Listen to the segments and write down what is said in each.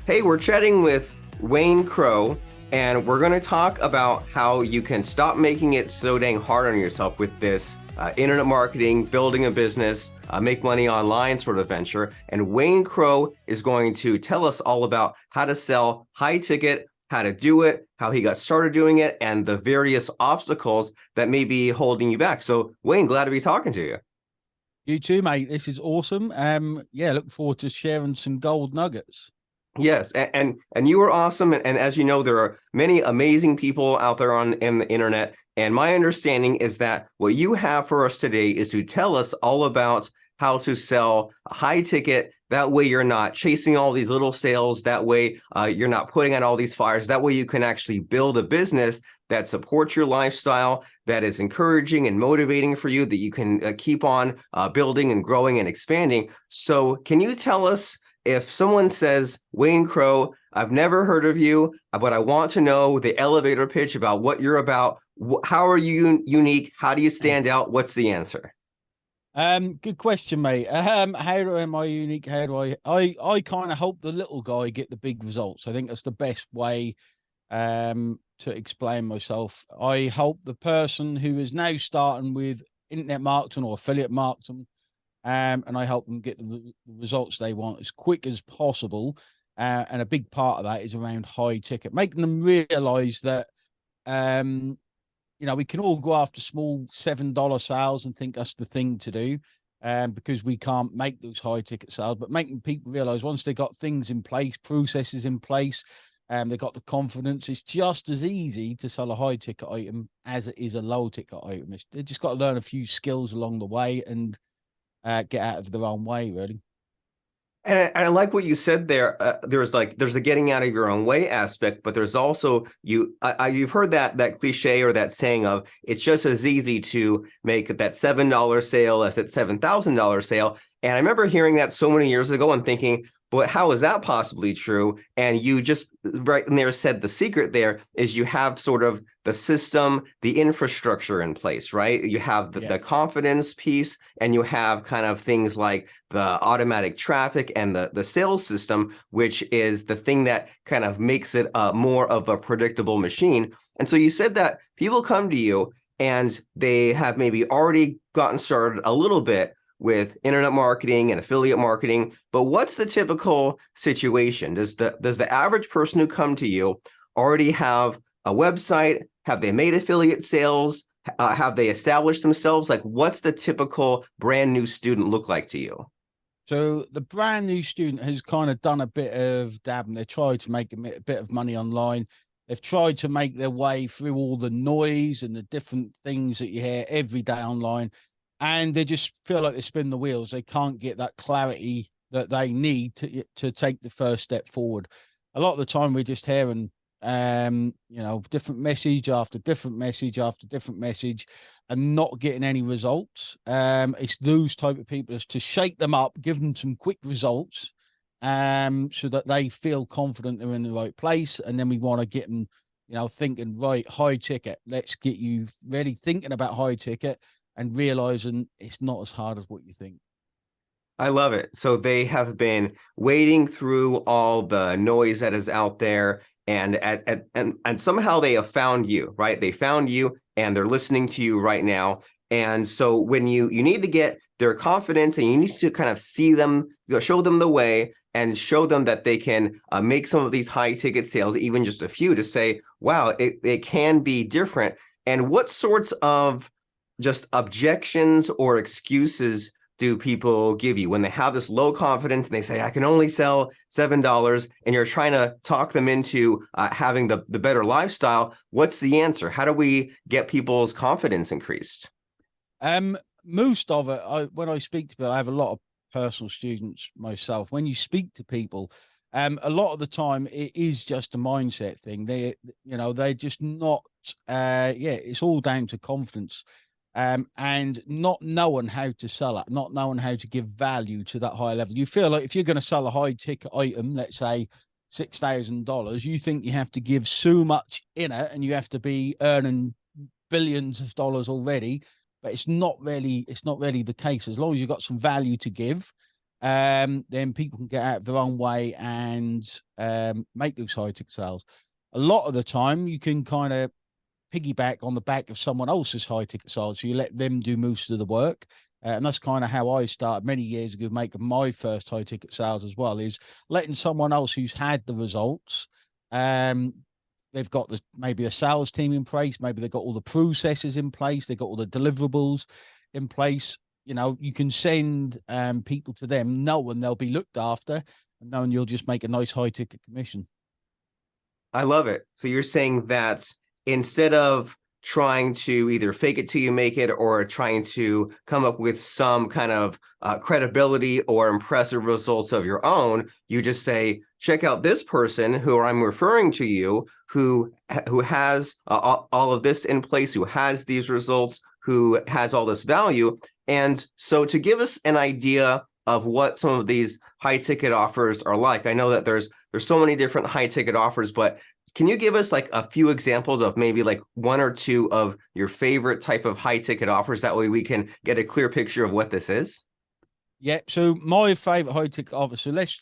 Hey, we're chatting with Wayne Crowe, and we're going to talk about how you can stop making it so dang hard on yourself with this internet marketing, building a business, make money online sort of venture. And Wayne Crowe is going to tell us all about how to sell high ticket, how to do it, how he got started doing it, and the various obstacles that may be holding you back. So, Wayne, glad to be talking to you. You too, mate. This is awesome. Yeah, looking forward to sharing some gold nuggets. Yes, and you are awesome, and as you know, there are many amazing people out there on in the internet. And my understanding is that what you have for us today is to tell us all about how to sell a high ticket. That way, you're not chasing all these little sales. That way, you're not putting out all these fires. That way, you can actually build a business that supports your lifestyle, that is encouraging and motivating for you, that you can keep on building and growing and expanding. So, can you tell us? If someone says, Wayne Crowe, I've never heard of you, but I want to know the elevator pitch about what you're about. How are you unique? How do you stand out? What's the answer? Good question, mate. How am I unique? How do I kind of help the little guy get the big results. I think that's the best way to explain myself. I help the person who is now starting with internet marketing or affiliate marketing. And I help them get the results they want as quick as possible. And a big part of that is around high ticket, making them realize that, we can all go after small $7 sales and think that's the thing to do, because we can't make those high ticket sales, but making people realize once they got things in place, processes in place, they got the confidence, it's just as easy to sell a high ticket item as it is a low ticket item. They just got to learn a few skills along the way and get out of their own way, really. And I like what you said there. There's the getting out of your own way aspect, but there's also you've heard that cliche or that saying of it's just as easy to make that $7 sale as that $7,000 sale. And I remember hearing that so many years ago and thinking, but how is that possibly true? And you just right in there said the secret there is you have sort of the system, the infrastructure in place, right? You have the confidence piece, and you have kind of things like the automatic traffic and the sales system, which is the thing that kind of makes it more of a predictable machine. And so you said that people come to you and they have maybe already gotten started a little bit with internet marketing and affiliate marketing, but what's the typical situation? Does the average person who come to you already have a website? Have they made affiliate sales? Have they established themselves? Like, what's the typical brand new student look like to you? So the brand new student has kind of done a bit of dabbing. They tried to make a bit of money online. They've tried to make their way through all the noise and the different things that you hear every day online, and they just feel like they spin the wheels. They can't get that clarity that they need to take the first step forward. A lot of the time we're just hearing different message after different message after different message and not getting any results. It's those type of people is to shake them up, give them some quick results, so that they feel confident they're in the right place. And then we want to get them, thinking, right, high ticket, let's get you ready, thinking about high ticket and realizing it's not as hard as what you think. I love it. So they have been wading through all the noise that is out there, and somehow they have found you, right? They found you and they're listening to you right now. And so when you need to get their confidence, and you need to kind of see them, show them the way, and show them that they can make some of these high ticket sales, even just a few, to say, wow, it can be different. And what sorts of just objections or excuses do people give you when they have this low confidence and they say, I can only sell $7, and you're trying to talk them into having the better lifestyle? What's the answer? How do we get people's confidence increased? Most of it, when I speak to people, I have a lot of personal students myself. When you speak to people, a lot of the time it is just a mindset thing. They're just not, it's all down to confidence. And not knowing how to sell it, not knowing how to give value to that high level. You feel like if you're going to sell a high ticket item, let's say $6,000, you think you have to give so much in it and you have to be earning billions of dollars already, but it's not really the case. As long as you've got some value to give, then people can get out of their own way and make those high ticket sales. A lot of the time, you can kind of piggyback on the back of someone else's high ticket sales. So you let them do most of the work. And that's kind of how I started many years ago, making my first high ticket sales as well, is letting someone else who's had the results. They've got maybe a sales team in place, maybe they've got all the processes in place, they've got all the deliverables in place. You know, you can send people to them knowing they'll be looked after and knowing you'll just make a nice high ticket commission. I love it. So you're saying that instead of trying to either fake it till you make it or trying to come up with some kind of credibility or impressive results of your own, you just say, check out this person who I'm referring to you, who has all of this in place, who has these results, who has all this value. And so to give us an idea of what some of these high ticket offers are like, I know that there's so many different high ticket offers, but can you give us like a few examples of maybe like one or two of your favorite type of high ticket offers? That way we can get a clear picture of what this is. Yeah. So my favorite high ticket offer. So let's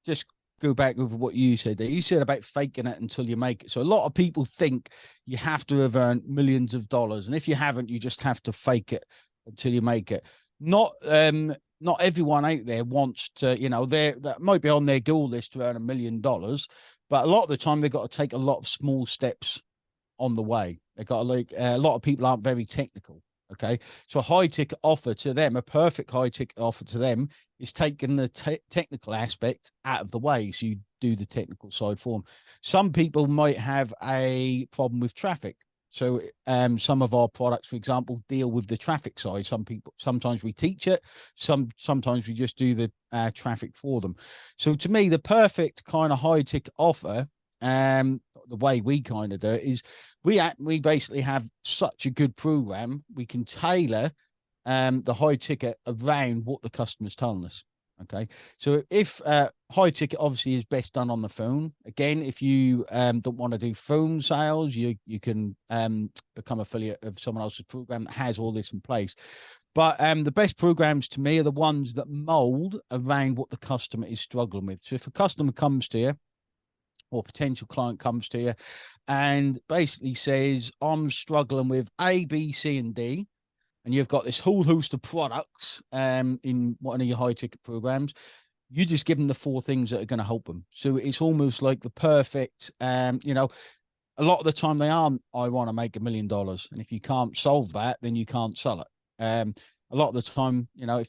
just go back with what you said there. You said about faking it until you make it. So a lot of people think you have to have earned millions of dollars. And if you haven't, you just have to fake it until you make it. Not everyone out there wants to, you know, that might be on their goal list to earn $1 million. But a lot of the time, they've got to take a lot of small steps on the way. They've got to, like, a lot of people aren't very technical. Okay. So a high ticket offer to them, a perfect high ticket offer to them, is taking the technical aspect out of the way. So you do the technical side for them. Some people might have a problem with traffic. So some of our products, for example, deal with the traffic side. Sometimes we teach it. Sometimes we just do the traffic for them. So to me, the perfect kind of high ticket offer, the way we kind of do it, is we basically have such a good program. We can tailor the high ticket around what the customer's telling us. Okay. So if high ticket obviously is best done on the phone. Again, if you don't want to do phone sales, you can become affiliate of someone else's program that has all this in place. But the best programs to me are the ones that mold around what the customer is struggling with. So if a customer comes to you, or potential client comes to you and basically says, I'm struggling with A, B, C, and D, and you've got this whole host of products in one of your high ticket programs, you just give them the 4 things that are going to help them. So it's almost like the perfect, you know, a lot of the time they aren't, I want to make $1 million. And if you can't solve that, then you can't sell it. A lot of the time, you know,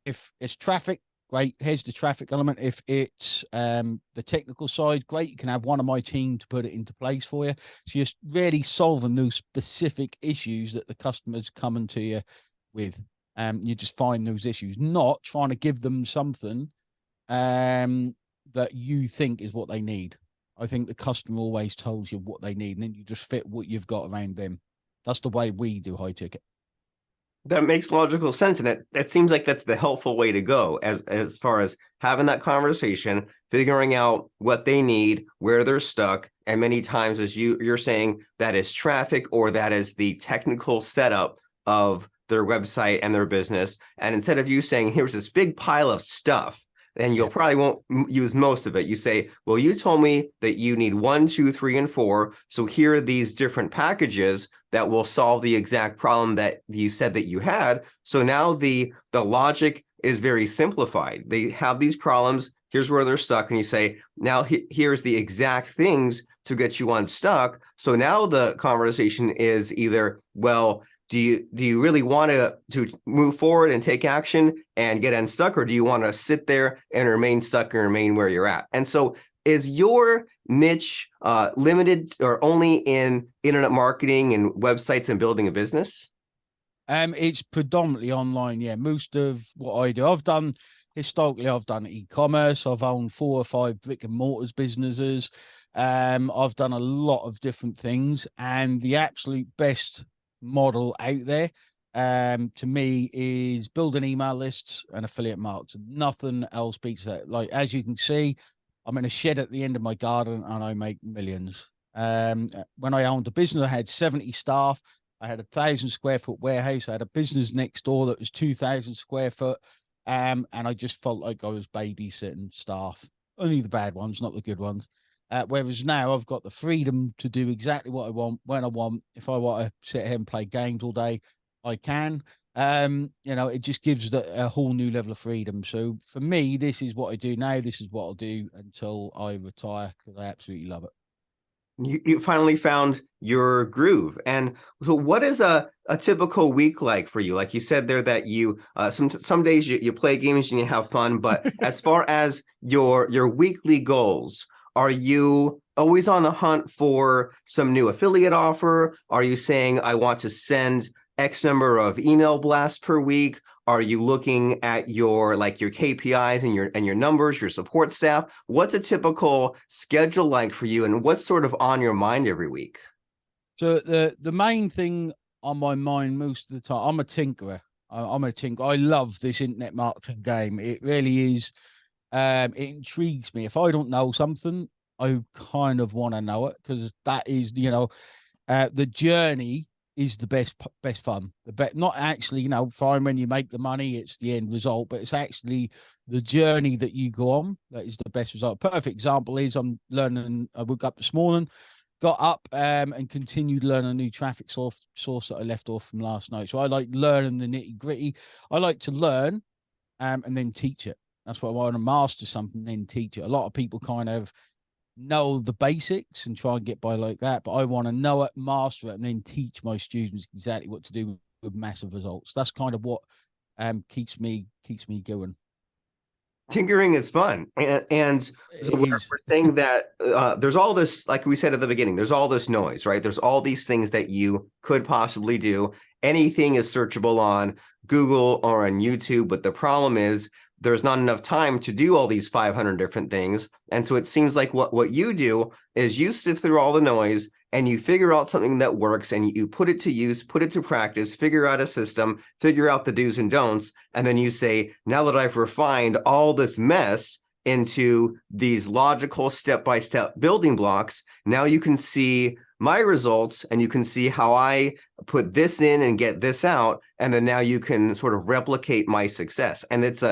if it's traffic, great, here's the traffic element. If it's the technical side, great, you can have one of my team to put it into place for you. So you're really solving those specific issues that the customer's coming to you with. You just find those issues, not trying to give them something that you think is what they need. I think the customer always tells you what they need, and then you just fit what you've got around them. That's the way we do high ticket. That makes logical sense. And it seems like that's the helpful way to go as far as having that conversation, figuring out what they need, where they're stuck. And many times, as you're saying, that is traffic or that is the technical setup of their website and their business. And instead of you saying, here's this big pile of stuff, then you'll probably won't use most of it. You say, well, you told me that you need 1, 2, 3, and 4. So here are these different packages that will solve the exact problem that you said that you had. So now the logic is very simplified. They have these problems. Here's where they're stuck. And you say, now here's the exact things to get you unstuck. So now the conversation is either, well, do you really want to move forward and take action and get unstuck, or do you want to sit there and remain stuck and remain where you're at? And so is your niche limited or only in internet marketing and websites and building a business? It's predominantly online. Yeah. Most of what I do, I've done e-commerce. I've owned 4 or 5 brick and mortars businesses. I've done a lot of different things, and the absolute best model out there to me is building email lists and affiliate marketing. Nothing else beats that. Like, as you can see, I'm in a shed at the end of my garden and I make millions. When I owned a business, I had 70 staff. I had 1,000 square foot warehouse. I had a business next door that was 2,000 square foot. And I just felt like I was babysitting staff, only the bad ones, not the good ones. Whereas now I've got the freedom to do exactly what I want when I want. If I want to sit here and play games all day, I can. It just gives a whole new level of freedom. So for me, this is what I do now. This is what I'll do until I retire, because I absolutely love it. You finally found your groove. And so what is a typical week like for you? Like you said there that you some days you play games and you have fun, but as far as your weekly goals, are you always on the hunt for some new affiliate offer? Are you saying I want to send X number of email blasts per week? Are you looking at your KPIs and your numbers, your support staff? What's a typical schedule like for you, and what's sort of on your mind every week? So the main thing on my mind most of the time, I'm a tinkerer. I'm a tinkerer. I love this internet marketing game. It really is. It intrigues me. If I don't know something, I kind of want to know it, because that is, the journey is the best fun. Not actually, fine when you make the money, it's the end result, but it's actually the journey that you go on that is the best result. Perfect example is I'm learning. I woke up this morning, got up and continued learning a new traffic source that I left off from last night. So I like learning the nitty gritty. I like to learn and then teach it. That's why I want to master something, then teach it. A lot of people kind of know the basics and try and get by like that, but I want to know it, master it, and then teach my students exactly what to do with massive results. That's kind of what keeps me going. Tinkering is fun, and so we're saying that there's all this, like we said at the beginning, there's all this noise, right? There's all these things that you could possibly do. Anything is searchable on Google or on YouTube, but the problem is there's not enough time to do all these 500 different things. And so it seems like what you do is you sift through all the noise and you figure out something that works, and you put it to use, put it to practice, figure out a system, figure out the do's and don'ts. And then you say, now that I've refined all this mess into these logical step-by-step building blocks, now you can see my results and you can see how I put this in and get this out. And then now you can sort of replicate my success. And it's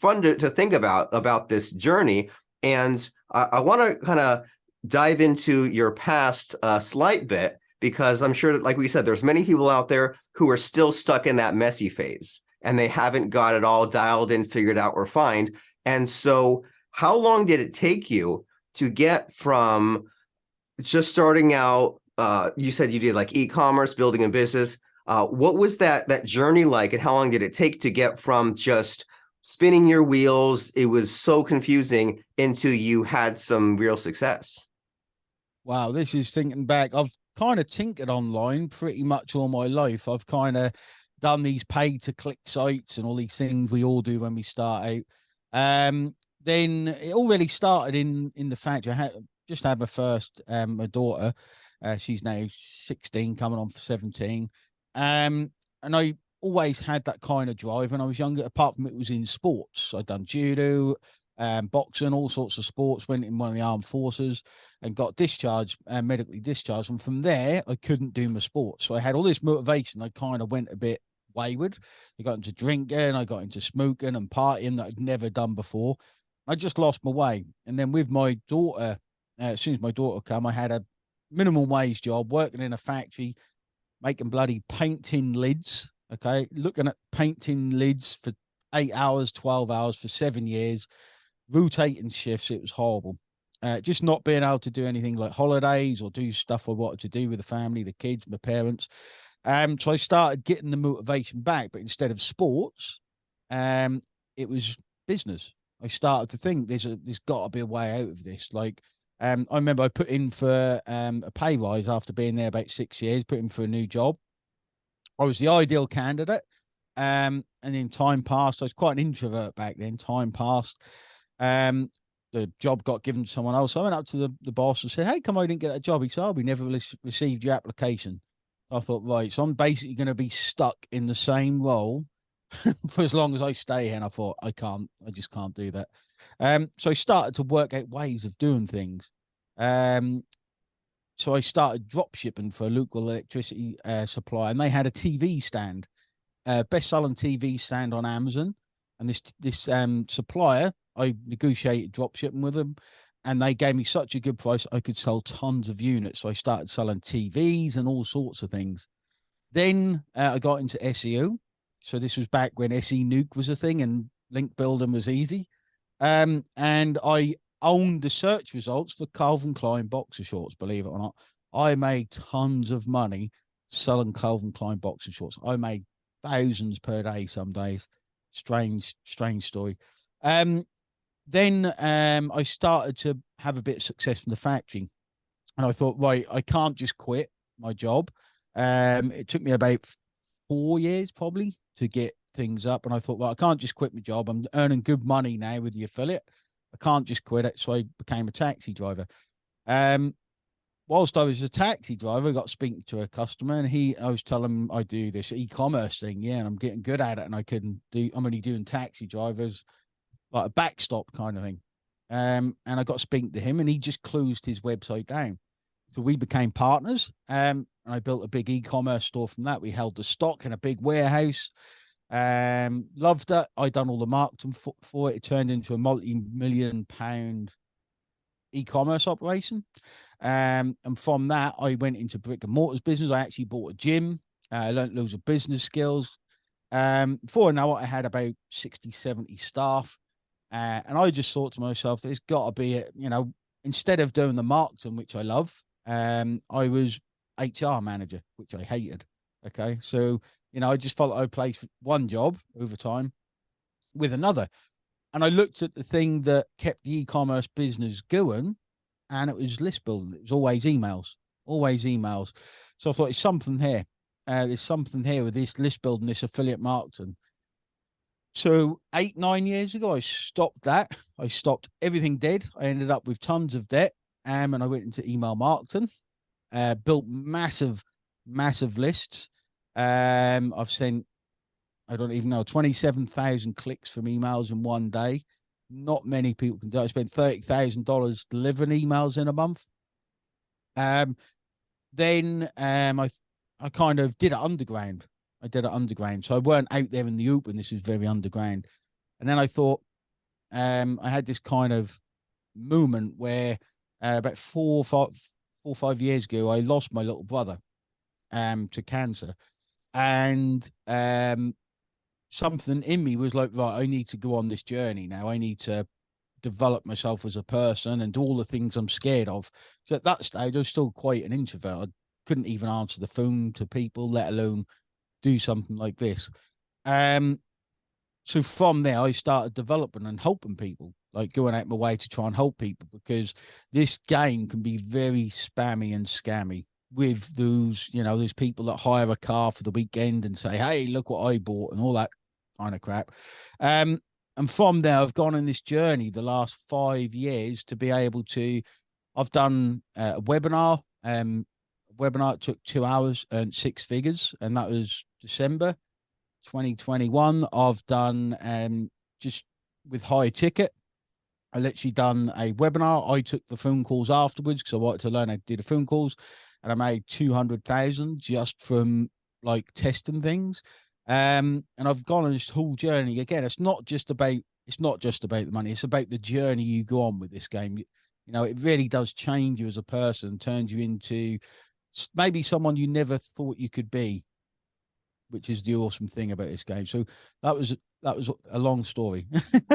fun to think about this journey. And I want to kind of dive into your past slight bit, because I'm sure that, like we said, there's many people out there who are still stuck in that messy phase and they haven't got it all dialed in, figured out, refined. And so how long did it take you to get from just starting out? You said you did like e-commerce, building a business. What was that journey like, and how long did it take to get from just spinning your wheels, it was so confusing, into you had some real success? Wow, this is thinking back. I've kind of tinkered online pretty much all my life. I've kind of done these pay to click sites and all these things we all do when we start out. Then it all really started in the fact I just had my first my daughter. She's now 16, coming on for 17. And I always had that kind of drive when I was younger. Apart from it was in sports, I'd done judo, boxing, all sorts of sports, went in one of the armed forces and got discharged, medically discharged. And from there, I couldn't do my sports. So I had all this motivation. I kind of went a bit wayward. I got into drinking, I got into smoking and partying that I'd never done before. I just lost my way. And then with my daughter, as soon as my daughter came, I had a minimum wage job working in a factory, making bloody painting lids. Okay. Looking at painting lids for 8 hours, 12 hours for 7 years, rotating shifts. It was horrible. Just not being able to do anything like holidays or do stuff I wanted to do with the family, the kids, my parents. So I started getting the motivation back, but instead of sports, it was business. I started to think there's got to be a way out of this. Like, I remember I put in for a pay rise after being there about 6 years, put in for a new job. I was the ideal candidate. And then time passed. I was quite an introvert back then. Time passed. The job got given to someone else. I went up to the boss and said, "Hey, come on, I didn't get that job." He said, "Oh, we never received your application." I thought, right, so I'm basically going to be stuck in the same role for as long as I stay here. And I thought, I just can't do that. So I started to work out ways of doing things. So I started drop shipping for a local electricity supplier, and they had a TV stand, best selling TV stand on Amazon. And this supplier, I negotiated drop shipping with them, and they gave me such a good price I could sell tons of units. So I started selling TVs and all sorts of things. Then I got into SEO. So this was back when SE Nuke was a thing and link building was easy. And I owned the search results for Calvin Klein boxer shorts, believe it or not. I made tons of money selling Calvin Klein boxer shorts. I made thousands per day some days. Strange story. Then I started to have a bit of success from the factory. And I thought, right, I can't just quit my job. It took me about 4 years probably to get things up. And I thought, well, I can't just quit my job. I'm earning good money now with the affiliate. I can't just quit it. So I became a taxi driver. Whilst I was a taxi driver, I got speaking to a customer, and I was telling him I do this e-commerce thing, yeah, and I'm getting good at it, and I'm only doing taxi drivers, like a backstop kind of thing. And I got speaking to him, and he just closed his website down. So we became partners, and I built a big e-commerce store from that. We held the stock in a big warehouse. Loved it. I done all the marketing for it. It turned into a multi-million-pound e-commerce operation. And from that, I went into brick and mortars business. I actually bought a gym. I learned loads of business skills. Before I know it, I had about 60, 70 staff. And I just thought to myself, there's got to be, instead of doing the marketing, which I love, I was HR manager, which I hated. Okay. So, I just felt I placed one job over time with another. And I looked at the thing that kept the e-commerce business going, and it was list building. It was always emails. So I thought, there's something here. There's something here with this list building, this affiliate marketing. So 8-9 years ago, I stopped that. I stopped everything dead. I ended up with tons of debt, and I went into email marketing, built massive lists. I've sent, I don't even know, 27,000 clicks from emails in one day. Not many people can do it. I spent $30,000 delivering emails in a month. Then I kind of did it underground. So I weren't out there in the open. This was very underground. And then I thought, I had this kind of moment where about 4 or 5 years ago, I lost my little brother to cancer. And something in me was like, right, I need to go on this journey now. I need to develop myself as a person and do all the things I'm scared of. So at that stage, I was still quite an introvert. I couldn't even answer the phone to people, let alone do something like this. So from there, I started developing and helping people, like going out my way to try and help people, because this game can be very spammy and scammy with those people that hire a car for the weekend and say, hey, look what I bought and all that kind of crap. And from there, I've gone on this journey the last 5 years to be able to, I've done a webinar. Webinar, it took 2 hours, earned 6 figures, and that was December 2021. I've done just with high ticket. I literally done a webinar. I took the phone calls afterwards because I wanted to learn how to do the phone calls, and I made 200,000 just from like testing things. And I've gone on this whole journey. Again, it's not just about the money. It's about the journey you go on with this game. It really does change you as a person, turns you into maybe someone you never thought you could be, which is the awesome thing about this game. So that was a long story.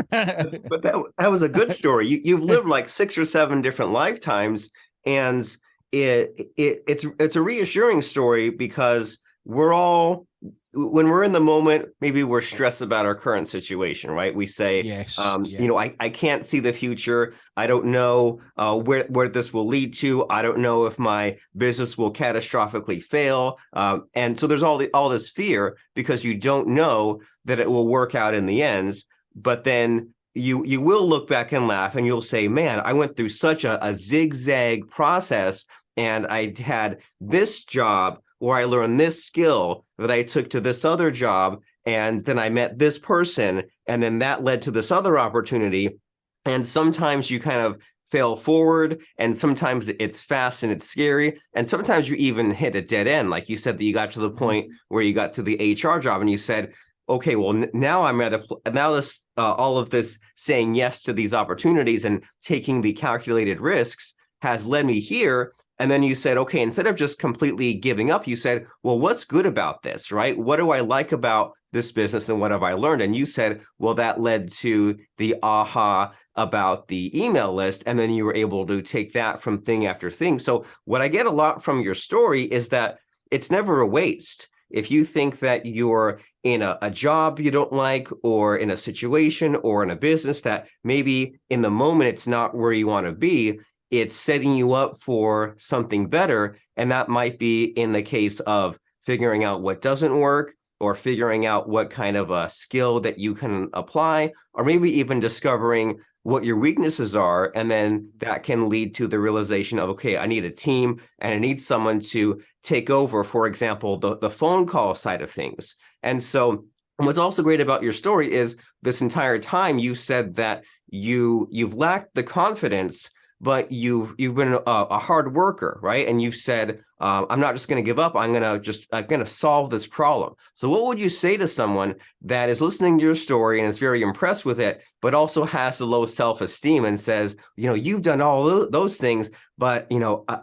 But that was a good story. You've lived like 6 or 7 different lifetimes, and it's a reassuring story, because we're all, when we're in the moment, maybe we're stressed about our current situation, right? We say, yes, I can't see the future. I don't know where this will lead to. I don't know if my business will catastrophically fail. And so there's all this fear, because you don't know that it will work out in the end. But then you will look back and laugh, and you'll say, man, I went through such a zigzag process, and I had this job where I learned this skill that I took to this other job, and then I met this person, and then that led to this other opportunity. And sometimes you kind of fail forward, and sometimes it's fast and it's scary, and sometimes you even hit a dead end. Like you said, that you got to the point where you got to the HR job, and you said, okay, well, now I'm at now this all of this saying yes to these opportunities and taking the calculated risks has led me here. And then you said, okay, instead of just completely giving up, you said, well, what's good about this, right? What do I like about this business and what have I learned? And you said, well, that led to the aha about the email list. And then you were able to take that from thing after thing. So what I get a lot from your story is that it's never a waste. If you think that you're in a job you don't like, or in a situation or in a business that maybe in the moment it's not where you want to be, it's setting you up for something better. And that might be in the case of figuring out what doesn't work, or figuring out what kind of a skill that you can apply, or maybe even discovering what your weaknesses are. And then that can lead to the realization of, okay, I need a team and I need someone to take over, for example, the phone call side of things. And so what's also great about your story is this entire time you said that you've lacked the confidence, but you've been a hard worker, right? And you've said, I'm not just going to give up. I'm going to solve this problem. So what would you say to someone that is listening to your story and is very impressed with it, but also has the low self-esteem and says, you've done all those things, but,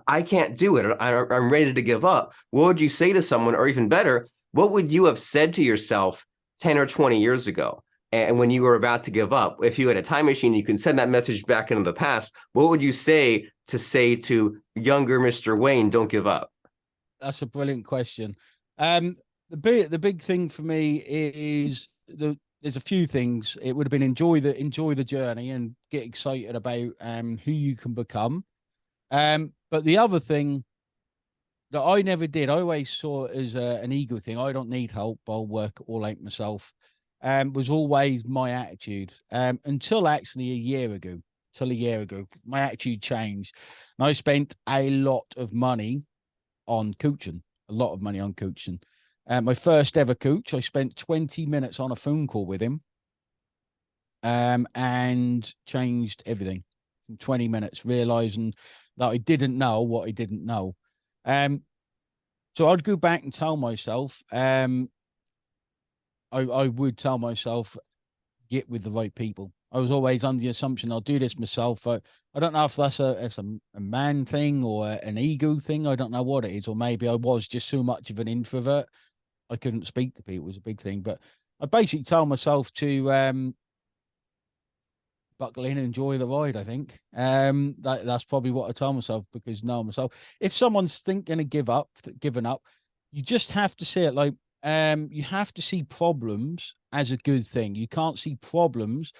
I can't do it. I'm ready to give up. What would you say to someone, or even better, what would you have said to yourself 10 or 20 years ago? And when you were about to give up, if you had a time machine, you can send that message back into the past. What would you say to younger Mr. Wayne, don't give up? That's a brilliant question. The big thing for me is there's a few things. It would have been enjoy the journey and get excited about who you can become. But the other thing that I never did, I always saw it as an ego thing. I don't need help. I'll work all out myself. Was always my attitude until actually a year ago. My attitude changed. And I spent a lot of money on coaching, My first ever coach, I spent 20 minutes on a phone call with him and changed everything from 20 minutes, realizing that I didn't know what I didn't know. So I'd go back and tell myself, I would tell myself, get with the right people. I was always under the assumption I'll do this myself. I don't know if that's a man thing or an ego thing. I don't know what it is. Or maybe I was just so much of an introvert, I couldn't speak to people. It was a big thing. But I basically tell myself to buckle in and enjoy the ride, I think. That's probably what I tell myself, because now myself, if someone's thinking of giving up, you just have to see it like, you have to see problems as a good thing. You can't see problems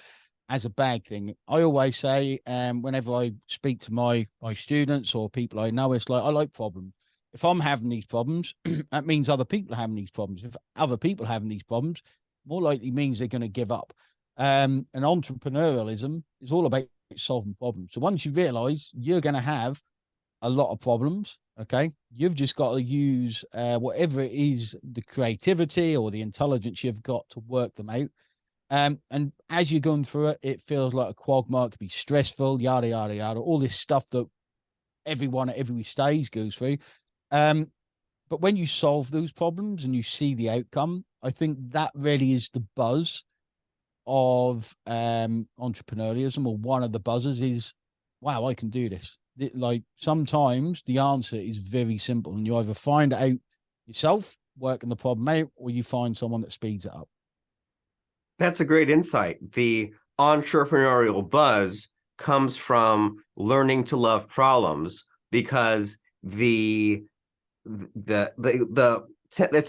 as a bad thing. I always say, whenever I speak to my students or people I know, it's like, I like problems. If I'm having these problems, that means other people are having these problems. If other people are having these problems, more likely means they're going to give up. And entrepreneurialism is all about solving problems. So once you realize you're going to have a lot of problems, okay, you've just got to use whatever it is, the creativity or the intelligence you've got to work them out. And as you're going through it, it feels like a quagmire. It could be stressful, yada, yada, yada, all this stuff that everyone at every stage goes through. But when you solve those problems and you see the outcome, I think that really is the buzz of entrepreneurialism, or one of the buzzes is, wow, I can do this. Like, sometimes the answer is very simple, and you either find it out yourself, working the problem out, or you find someone that speeds it up. That's a great insight. The entrepreneurial buzz comes from learning to love problems, because it's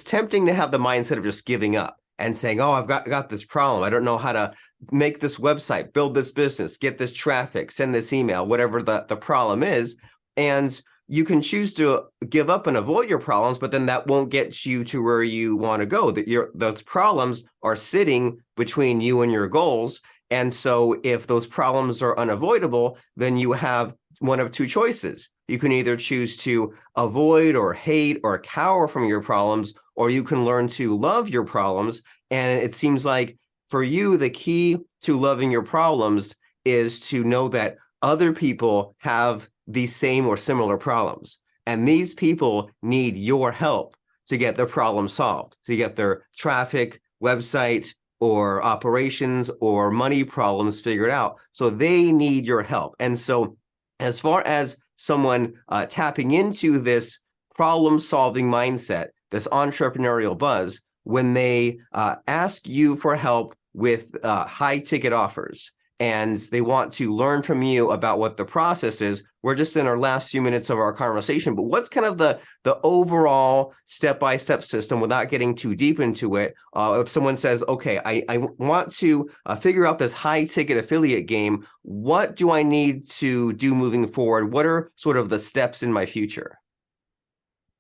tempting to have the mindset of just giving up and saying, oh, I've got this problem. I don't know how to make this website, build this business, get this traffic, send this email, whatever the problem is. And you can choose to give up and avoid your problems, but then that won't get you to where you want to go. Those problems are sitting between you and your goals. And so if those problems are unavoidable, then you have one of two choices. You can either choose to avoid or hate or cower from your problems, or you can learn to love your problems. And it seems like for you, the key to loving your problems is to know that other people have these same or similar problems. And these people need your help to get their problem solved, to get their traffic, website or operations or money problems figured out. So they need your help. And so as far as someone tapping into this problem-solving mindset, this entrepreneurial buzz, when they ask you for help with high-ticket offers, and they want to learn from you about what the process is. We're just in our last few minutes of our conversation, but what's kind of the overall step-by-step system without getting too deep into it? If someone says, okay, I want to figure out this high-ticket affiliate game, what do I need to do moving forward? What are sort of the steps in my future?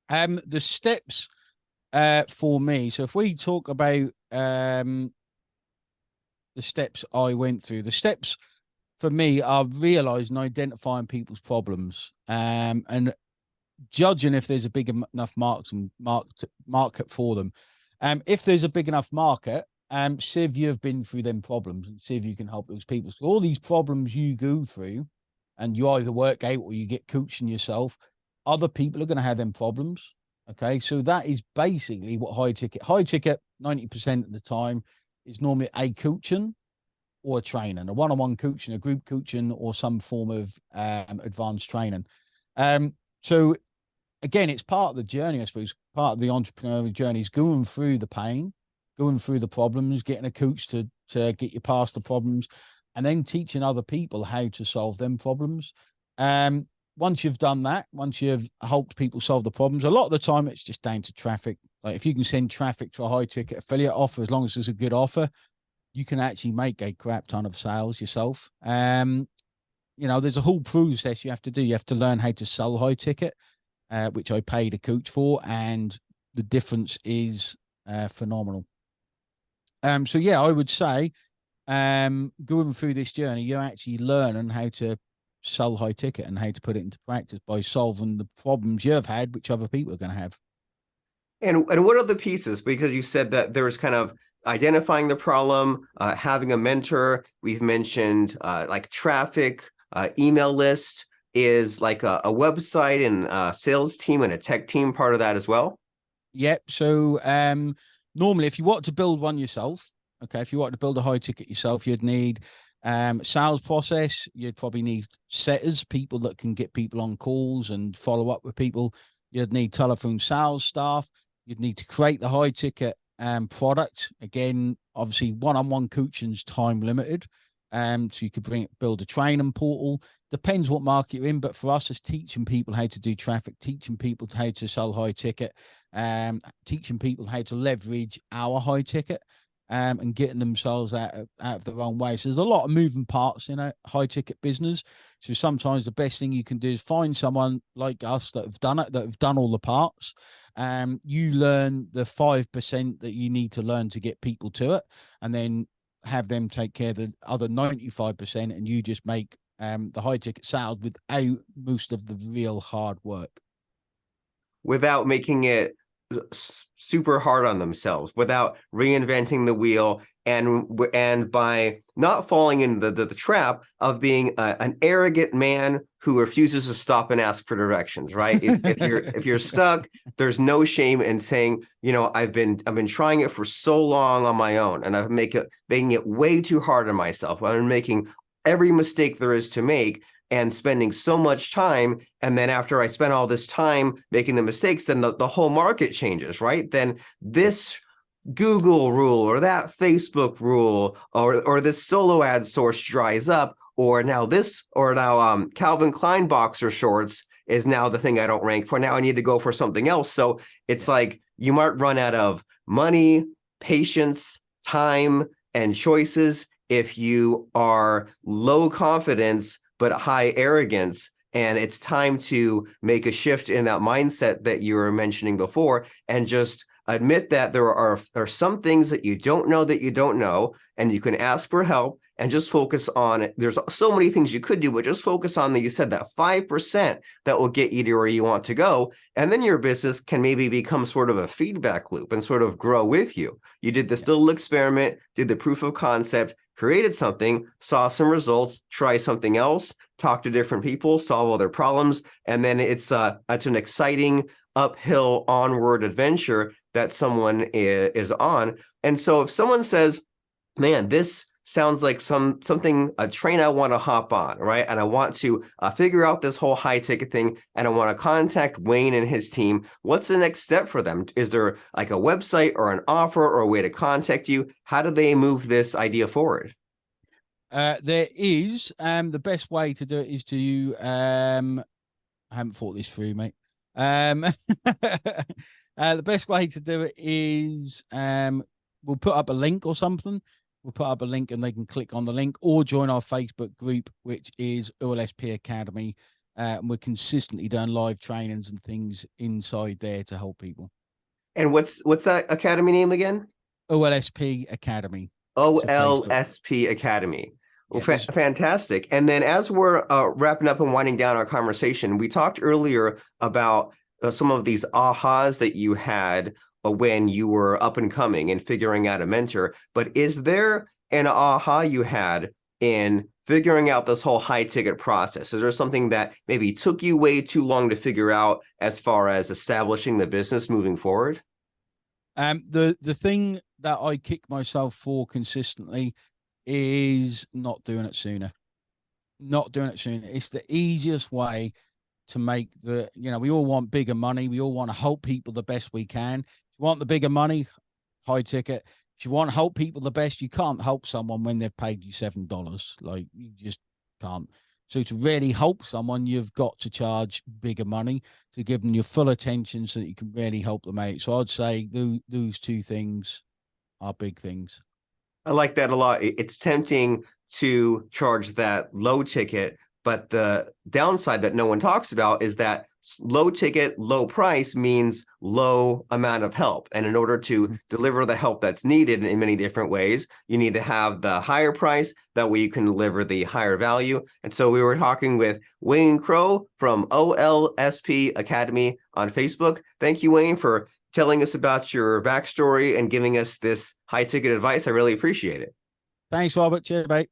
The steps for me, so if we talk about the steps I went through. The steps for me are realizing, identifying people's problems, and judging if there's a big enough market for them. If there's a big enough market, see if you've been through them problems and see if you can help those people. So all these problems you go through, and you either work out or you get coaching yourself, other people are going to have them problems. Okay, so that is basically what high ticket 90% of the time is normally a coaching or a training, a one-on-one coaching, a group coaching, or some form of advanced training. So again, it's part of the journey, I suppose. Part of the entrepreneurial journey is going through the pain, going through the problems, getting a coach to get you past the problems, and then teaching other people how to solve them problems. Once you've done that, once you've helped people solve the problems, a lot of the time it's just down to traffic. Like if you can send traffic to a high ticket affiliate offer, as long as there's a good offer, you can actually make a crap ton of sales yourself. There's a whole process you have to do. You have to learn how to sell high ticket, which I paid a coach for, and the difference is phenomenal. So yeah, I would say going through this journey, you're actually learning how to sell high ticket and how to put it into practice by solving the problems you've had, which other people are going to have. And what are the pieces? Because you said that there was kind of identifying the problem, having a mentor. We've mentioned like traffic, email list. Is like a website and a sales team and a tech team part of that as well? Yep. So normally, if you want to build one yourself, okay, if you want to build a high ticket yourself, you'd need sales process. You'd probably need setters, people that can get people on calls and follow up with people. You'd need telephone sales staff. You'd need to create the high ticket product. Again, obviously, one-on-one coaching is time limited. So you could build a training portal. Depends what market you're in, but for us, it's teaching people how to do traffic, teaching people how to sell high ticket, teaching people how to leverage our high ticket, and getting themselves out of the wrong way. So there's a lot of moving parts in a high ticket business. So sometimes the best thing you can do is find someone like us that have done it, that have done all the parts. You learn the 5% that you need to learn to get people to it, and then have them take care of the other 95%, and you just make the high ticket sales without most of the real hard work. Without making it super hard on themselves, without reinventing the wheel, and by not falling into the trap of being an arrogant man who refuses to stop and ask for directions, right? If you're stuck, there's no shame in saying, I've been trying it for so long on my own, and I'm making it way too hard on myself. I'm making every mistake there is to make and spending so much time. And then after I spend all this time making the mistakes, then the whole market changes, right? Then this Google rule or that Facebook rule or this solo ad source dries up, or now Calvin Klein boxer shorts is now the thing I don't rank for. Now I need to go for something else. So it's like you might run out of money, patience, time, and choices if you are low confidence but high arrogance. And it's time to make a shift in that mindset that you were mentioning before, and just admit that there are some things that you don't know, and you can ask for help and just focus on it. There's so many things you could do, but just focus on you said that 5% that will get you to where you want to go. And then your business can maybe become sort of a feedback loop and sort of grow with you. You did this little experiment, did the proof of concept, created something, saw some results, try something else, talk to different people, solve all their problems. And then it's an exciting uphill onward adventure that someone is on. And so if someone says, man, this sounds like a train I want to hop on, right? And I want to figure out this whole high ticket thing, and I want to contact Wayne and his team. What's the next step for them? Is there like a website or an offer or a way to contact you? How do they move this idea forward? There is the best way to do it is to I haven't thought this through, mate. The best way to do it is we'll put up a link or something. We'll put up a link and they can click on the link or join our Facebook group, which is OLSP Academy. And we're consistently doing live trainings and things inside there to help people. And what's that academy name again? OLSP Academy. OLSP Academy. Well, Yeah, fantastic. And then as we're wrapping up and winding down our conversation, we talked earlier about some of these ahas that you had when you were up and coming and figuring out a mentor. But is there an aha you had in figuring out this whole high ticket process? Is there something that maybe took you way too long to figure out as far as establishing the business moving forward? The thing that I kick myself for consistently is not doing it sooner. Not doing it sooner. It's the easiest way to make we all want bigger money. We all want to help people the best we can. If you want the bigger money, high ticket. If you want to help people the best, you can't help someone when they've paid you $7. Like, you just can't. So to really help someone, you've got to charge bigger money to give them your full attention so that you can really help them out. So I'd say those two things are big things. I like that a lot. It's tempting to charge that low ticket, but the downside that no one talks about is that low ticket, low price means low amount of help. And in order to deliver the help that's needed in many different ways, you need to have the higher price. That way you can deliver the higher value. And so we were talking with Wayne Crowe from OLSP Academy on Facebook. Thank you, Wayne, for telling us about your backstory and giving us this high ticket advice. I really appreciate it. Thanks, Robert. Cheers, mate.